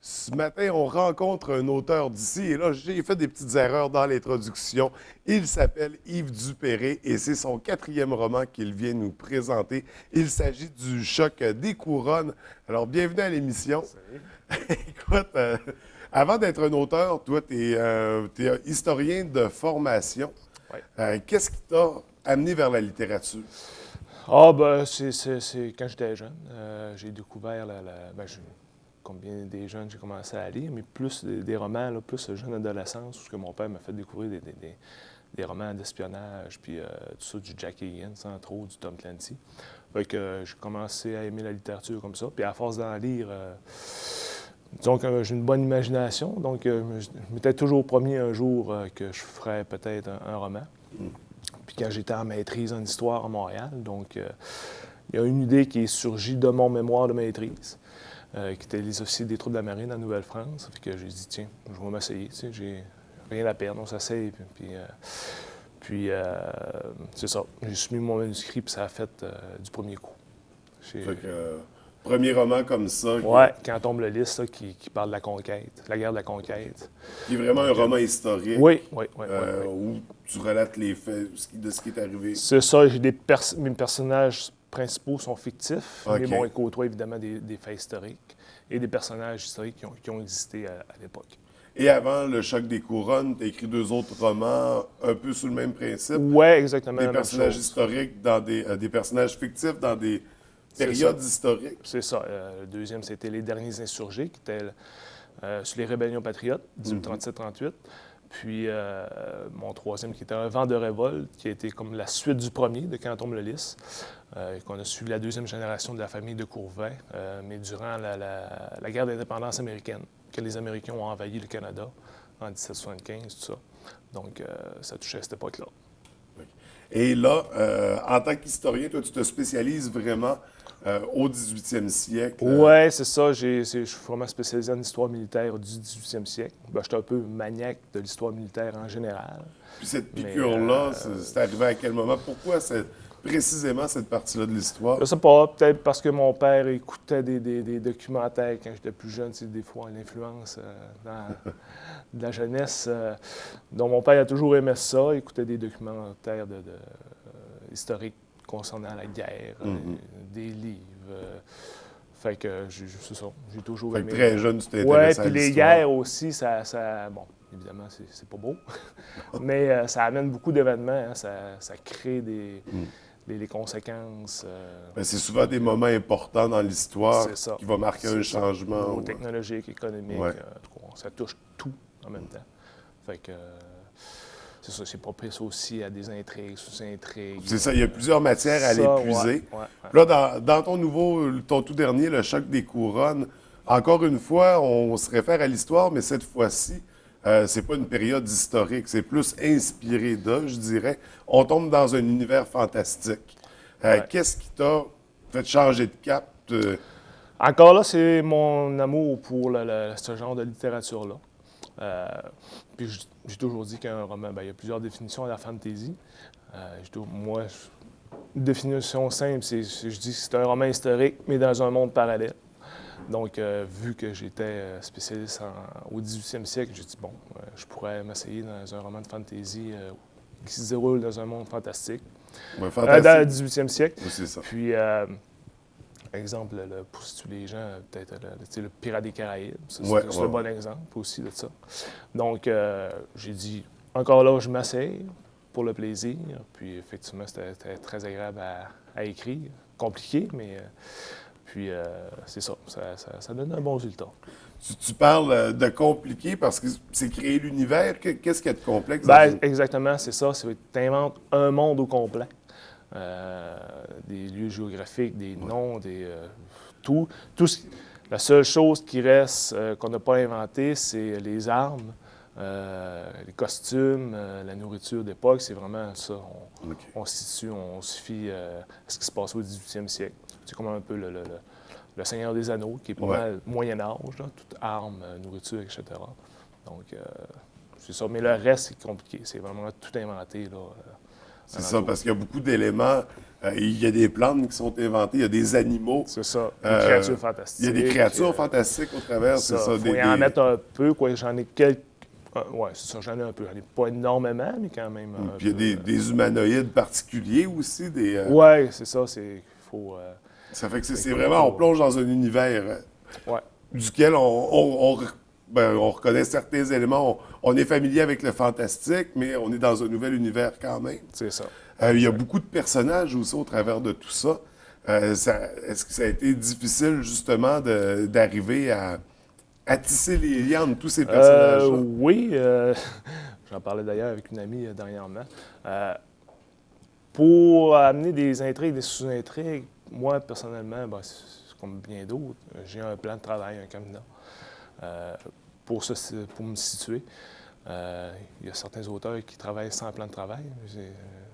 Ce matin, on rencontre un auteur d'ici et là, j'ai fait des petites erreurs dans l'introduction. Il s'appelle Yves Dupéré et c'est son quatrième roman qu'il vient nous présenter. Il s'agit du Choc des couronnes. Alors, bienvenue à l'émission. Salut. Écoute, avant d'être un auteur, toi, tu es, un historien de formation. Ouais. Qu'est-ce qui t'a amené vers la littérature? Ah, ben, c'est quand j'étais jeune. J'ai découvert comme bien des jeunes, j'ai commencé à lire, mais plus des romans, là, plus jeune adolescence, où que mon père m'a fait découvrir des romans d'espionnage, puis tout ça, du Jack Higgins, entre autres, du Tom Clancy. Fait que j'ai commencé à aimer la littérature comme ça. Puis à force d'en lire, disons que j'ai une bonne imagination, donc je m'étais toujours promis un jour que je ferais peut-être un roman. Puis quand j'étais en maîtrise en histoire à Montréal, donc il y a une idée qui est surgie de mon mémoire de maîtrise, qui était les officiers des troupes de la marine en Nouvelle-France. Fait que j'ai dit, tiens, je vais m'essayer, tu sais, j'ai rien à perdre, on s'essaye. C'est ça, j'ai soumis mon manuscrit, puis ça a fait du premier coup. Fait que, premier roman comme ça, Ouais, quand tombe le lys, là, qui parle de la conquête, la guerre de la conquête. qui est vraiment un roman historique. Oui, oui, oui, oui. Où tu relates les faits de ce qui est arrivé. C'est ça, mes personnages principaux sont fictifs, mais bon, ils côtoient évidemment des faits historiques et des personnages historiques qui ont existé à l'époque. Et avant Le Choc des couronnes, tu as écrit deux autres romans un peu sous le même principe. Oui, exactement Des la même personnages chose. historiques dans des personnages fictifs dans des C'est périodes ça. historiques. C'est ça. Le deuxième, c'était Les Derniers Insurgés, qui était sur les rébellions patriotes, 1837-38. Puis mon troisième, qui était Un vent de révolte, qui a été comme la suite du premier, de Quand tombe le lys, qu'on a suivi la deuxième génération de la famille de Courvin, mais durant la guerre d'indépendance américaine, que les Américains ont envahi le Canada en 1775, tout ça. Donc, ça touchait à cette époque-là. Et là, en tant qu'historien, toi, tu te spécialises vraiment au 18e siècle. Oui, c'est ça. Je suis vraiment spécialisé en histoire militaire du 18e siècle. Ben, je suis un peu maniaque de l'histoire militaire en général. Puis cette Mais piqûre-là, c'est arrivé à quel moment? Pourquoi précisément cette partie-là de l'histoire? je sais pas, peut-être parce que mon père écoutait des documentaires quand j'étais plus jeune, tu sais, des fois l'influence de la jeunesse. Donc mon père a toujours aimé ça, écoutait des documentaires historiques concernant la guerre, des livres. Fait que c'est ça, j'ai toujours Fait que aimé. très jeune, tu t'es Ouais, intéressé à puis les l'histoire. guerres aussi, bon, évidemment, c'est pas beau, mais ça amène beaucoup d'événements, hein, ça crée les conséquences. Ben, c'est souvent des moments importants dans l'histoire C'est ça. qui vont marquer un C'est ça. Au changement. niveau technologique, économique, Ouais. en tout cas, ça touche tout en même temps. Fait que c'est ça, c'est propice aussi à des intrigues, sous-intrigues. C'est ça, il y a plusieurs matières à Ça, l'épuiser. ouais. Puis là, dans ton tout dernier, Le Choc des couronnes, encore une fois, on se réfère à l'histoire, mais cette fois-ci, c'est pas une période historique, c'est plus inspiré de, je dirais. On tombe dans un univers fantastique. Ouais. Qu'est-ce qui t'a fait changer de cap? Encore là, c'est mon amour pour ce genre de littérature-là. Euh, puis j'ai toujours dit qu'un roman, ben, il y a plusieurs définitions à la fantasy. Une définition simple, je dis que c'est un roman historique, mais dans un monde parallèle. Donc, vu que j'étais spécialiste au 18e siècle, j'ai dit, bon, je pourrais m'essayer dans un roman de fantasy qui se déroule dans un monde fantastique, Ouais, dans le fantastique. 18e siècle. Oui, c'est ça. Puis, exemple, pour situer les gens, peut-être le Pirate des Caraïbes, c'est un bon exemple aussi de ça. Donc, j'ai dit, encore là, je m'asseye pour le plaisir. Puis, effectivement, c'était très agréable à écrire. Compliqué, mais puis c'est ça. Ça donne un bon résultat. Tu parles de compliqué parce que c'est créer l'univers. Qu'est-ce qu'il y a de complexe dans Ben, exactement, c'est ça. Tu inventes un monde au complet. Des lieux géographiques, des noms, tout. La seule chose qui reste qu'on n'a pas inventé, c'est les armes, les costumes, la nourriture d'époque. C'est vraiment ça. On se situe, on se fie à ce qui se passe au 18e siècle. C'est comme un peu le Seigneur des Anneaux, qui est pas mal Moyen Âge, là, toute armes, nourriture, etc. Donc, c'est ça. Mais le reste, c'est compliqué. C'est vraiment tout inventé là, C'est ça, parce qu'il y a beaucoup d'éléments. Il y a des plantes qui sont inventées, il y a des animaux. C'est ça, des créatures fantastiques. Il y a des créatures fantastiques au travers, c'est ça. Il faut y en mettre un peu, quoi. J'en ai quelques. Oui, c'est ça, j'en ai un peu. J'en ai pas énormément, mais quand même. Puis il y a des humanoïdes particuliers aussi. Oui, c'est ça. Faut, ça fait que c'est vraiment, on plonge dans un univers duquel on reconnaît certains éléments. On est familier avec le fantastique, mais on est dans un nouvel univers quand même. C'est ça. Il y a beaucoup de personnages aussi au travers de tout ça. Est-ce que ça a été difficile justement d'arriver à tisser les liens entre tous ces personnages-là? Oui, j'en parlais d'ailleurs avec une amie dernièrement. Pour amener des intrigues, des sous-intrigues, moi, personnellement, c'est comme bien d'autres, j'ai un plan de travail, un cabinet, pour me situer. Il y a certains auteurs qui travaillent sans plan de travail.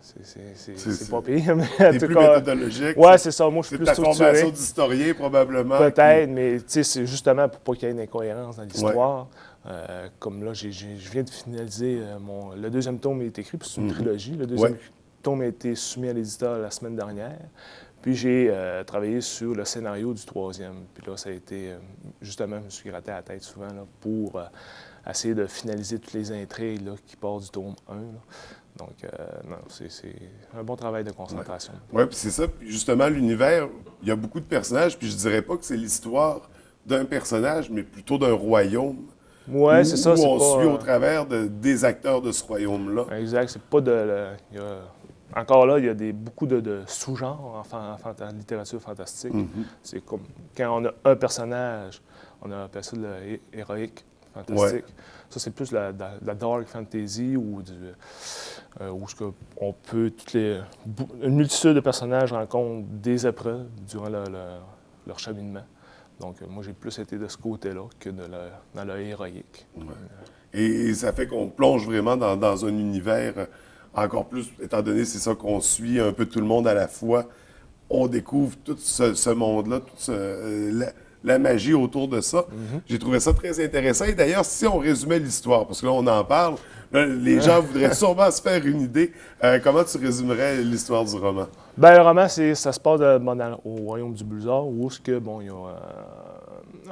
C'est pas pire, mais en tout plus cas, méthodologique. Oui, c'est ça. Moi, je suis plus structuré. C'est ta formation d'historien, probablement. Peut-être, mais c'est justement pour pas qu'il y ait une incohérence dans l'histoire. Comme là, je viens de finaliser le deuxième tome est écrit, puis c'est une trilogie. Le deuxième tome a été soumis à l'éditeur la semaine dernière. Puis j'ai travaillé sur le scénario du troisième. Puis là, ça a été, justement, je me suis gratté la tête souvent là, pour essayer de finaliser toutes les intrigues là, qui partent du tome 1. Là. Donc, non, c'est un bon travail de concentration. Oui, puis c'est ça. Puis justement, l'univers, il y a beaucoup de personnages, puis je dirais pas que c'est l'histoire d'un personnage, mais plutôt d'un royaume. Oui, c'est ça. Où on suit au travers des acteurs de ce royaume-là. Exact. C'est pas de... Encore là, il y a beaucoup de sous-genres en littérature fantastique. C'est comme quand on a un personnage, on a appelé ça le héroïque fantastique. Ça, c'est plus la dark fantasy où on peut une multitude de personnages rencontrent des épreuves durant leur cheminement. Donc, moi, j'ai plus été de ce côté-là que dans le héroïque. Et ça fait qu'on plonge vraiment dans un univers encore plus, étant donné c'est ça qu'on suit un peu tout le monde à la fois. On découvre tout ce monde-là, toute la magie autour de ça. J'ai trouvé ça très intéressant. Et d'ailleurs, si on résumait l'histoire, parce que là, on en parle, là, les gens voudraient sûrement se faire une idée. Comment tu résumerais l'histoire du roman? Bien, le roman, ça se passe au royaume du Blizzard, où il y a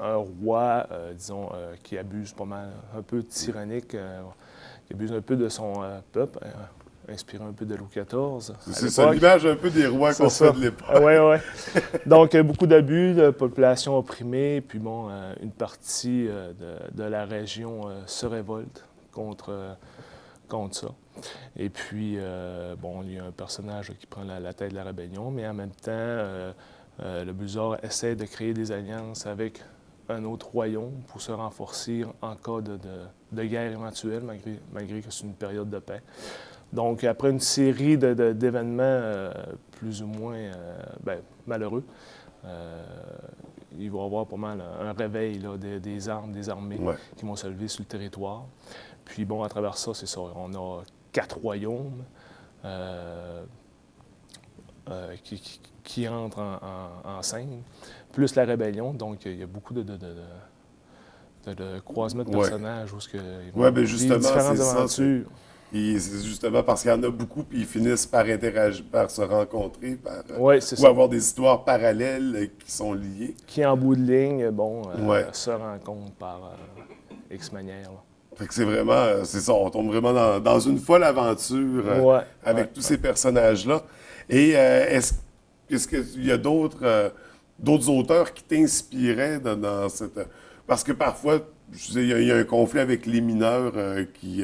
un roi, disons, qui abuse pas mal, un peu tyrannique, qui abuse un peu de son peuple, inspiré un peu de Louis XIV. C'est ça, l'image un peu des rois qu'on fait de l'époque. Oui. Donc, beaucoup d'abus, de population opprimée, puis une partie de la région se révolte contre ça. Et puis, il y a un personnage qui prend la tête de la rébellion, mais en même temps, le Blizzard essaie de créer des alliances avec un autre royaume pour se renforcer en cas de guerre éventuelle, malgré que c'est une période de paix. Donc, après une série d'événements plus ou moins malheureux, il va y avoir pas mal un réveil là, des armées qui vont se lever sur le territoire. Puis, à travers ça, c'est ça, on a 4 royaumes qui entrent en scène, plus la rébellion. Donc, il y a beaucoup de croisements de personnages où ils vont vivre différentes aventures. C'est justement parce qu'il y en a beaucoup, puis ils finissent par interagir, par se rencontrer, ou avoir des histoires parallèles qui sont liées. Qui, en bout de ligne, se rencontrent par X manière. Fait que c'est vraiment, c'est ça, on tombe vraiment dans une folle aventure avec tous ces personnages-là. Et est-ce qu'il y a d'autres auteurs qui t'inspiraient dans cette... Parce que parfois, il y a un conflit avec les mineurs qui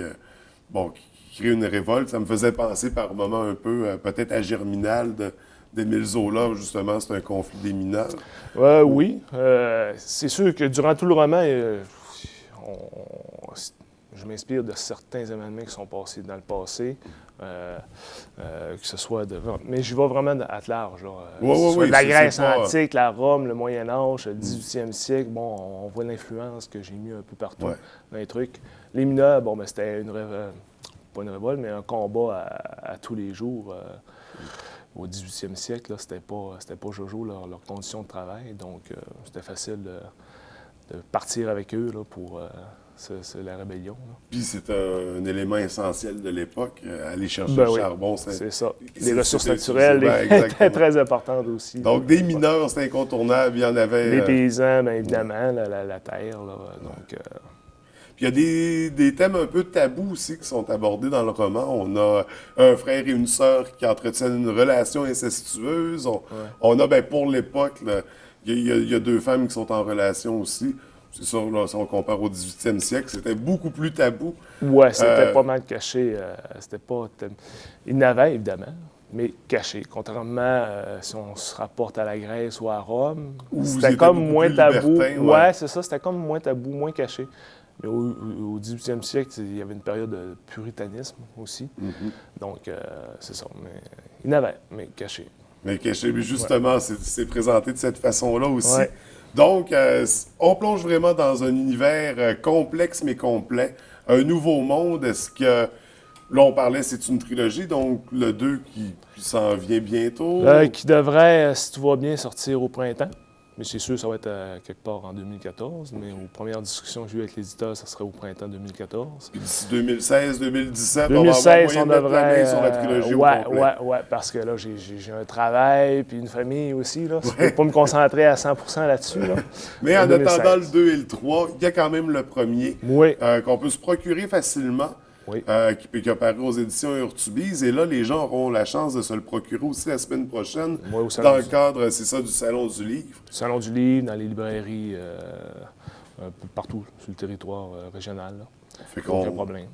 crée une révolte. Ça me faisait penser par moments un peu peut-être à Germinal d'Émile Zola, justement, c'est un conflit des mineurs. Oui. C'est sûr que durant tout le roman, je m'inspire de certains événements qui sont passés dans le passé, que ce soit mais je vais vraiment à large. La Grèce antique, la Rome, le Moyen Âge, le 18e siècle, on voit l'influence que j'ai mis un peu partout dans les trucs. Les mineurs, c'était pas une révolte, mais un combat à tous les jours. Au 18e siècle, c'était pas jojo leurs conditions de travail, donc c'était facile de partir avec eux là, pour c'est la rébellion. Là. Puis c'est un élément essentiel de l'époque, aller chercher Ben le oui, charbon. C'est ça. C'est- Les ressources c'était naturelles utilisé, ben, étaient exactement. très importantes aussi. Donc, des mineurs, c'est incontournable. Il y en avait. Les paysans, bien évidemment, la terre. Là, donc, Puis il y a des thèmes un peu tabous aussi qui sont abordés dans le roman. On a un frère et une sœur qui entretiennent une relation incestueuse. On a, ben, pour l'époque, là, il y a deux femmes qui sont en relation aussi. C'est sûr, là, si on compare au 18e siècle, c'était beaucoup plus tabou. ouais, c'était pas mal caché. C'était pas. Il n'avait, évidemment, mais caché. Contrairement si on se rapporte à la Grèce ou à Rome, Où ils c'était étaient comme beaucoup moins plus tabou. libertins, Ouais, c'est ça, c'était comme moins tabou, moins caché. Mais au 18e siècle, il y avait une période de puritanisme aussi. Donc, c'est ça. Mais il n'avait, mais caché. Mais caché, mais justement, c'est présenté de cette façon-là aussi. Ouais. Donc, on plonge vraiment dans un univers complexe mais complet. Un nouveau monde. Est-ce que... Là, on parlait, c'est une trilogie, donc le 2 qui s'en vient bientôt. Qui devrait, si tout va bien, sortir au printemps. Mais c'est sûr, ça va être quelque part en 2014. Mais aux premières discussions que j'ai eues avec l'éditeur, ça serait au printemps 2014. Puis d'ici 2016, 2017, 2016, on on va avoir moyen de mettre la main devrait. sur la trilogie au Ouais, complet. ouais, parce que là, j'ai un travail puis une famille aussi. Là. Je ne peux pas me concentrer à 100 là-dessus. Là. Mais en 2016. attendant le 2 et le 3, il y a quand même le premier Oui. qu'on peut se procurer facilement. Oui. Qui apparaît aux éditions Urtubise. Et là, les gens auront la chance de se le procurer aussi la semaine prochaine, Oui, au salon dans le cadre, c'est ça, du Salon du Livre. Salon du livre, dans les librairies, un peu partout sur le territoire régional. Là. Fait Aucun problème.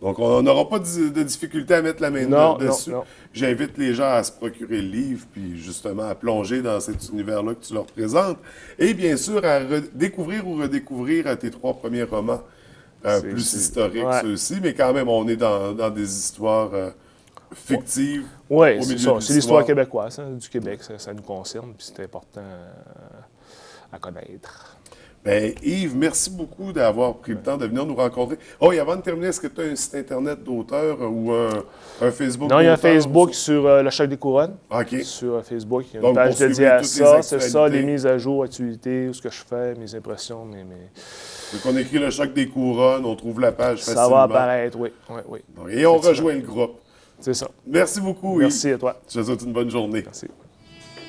Donc, on n'aura pas de difficulté à mettre la main Non, dessus. non. J'invite les gens à se procurer le livre, puis justement à plonger dans cet univers-là que tu leur présentes. Et bien sûr, à découvrir ou redécouvrir tes 3 premiers romans. Plus historiques, ouais. ceux-ci, mais quand même, on est dans des histoires fictives. Oui, au c'est milieu ça. de C'est l'histoire québécoise, hein, du Québec. Ça nous concerne, puis c'est important à connaître. Bien, Yves, merci beaucoup d'avoir pris le temps de venir nous rencontrer. Oh, et avant de terminer, est-ce que tu as un site Internet d'auteur ou un Facebook Non, il y a un d'auteur Facebook aussi? sur le Choc des Couronnes. OK. Sur Facebook, il y a Donc, une page pour suivre dédiée à toutes ça. les C'est ça, actualités. les mises à jour, actualités, ce que je fais, mes impressions, Donc, on écrit le Choc des Couronnes, on trouve la page facilement. Ça va apparaître, oui. Et on rejoint le groupe. C'est ça. Merci beaucoup, Merci Yves. à toi. Je te souhaite une bonne journée. Merci.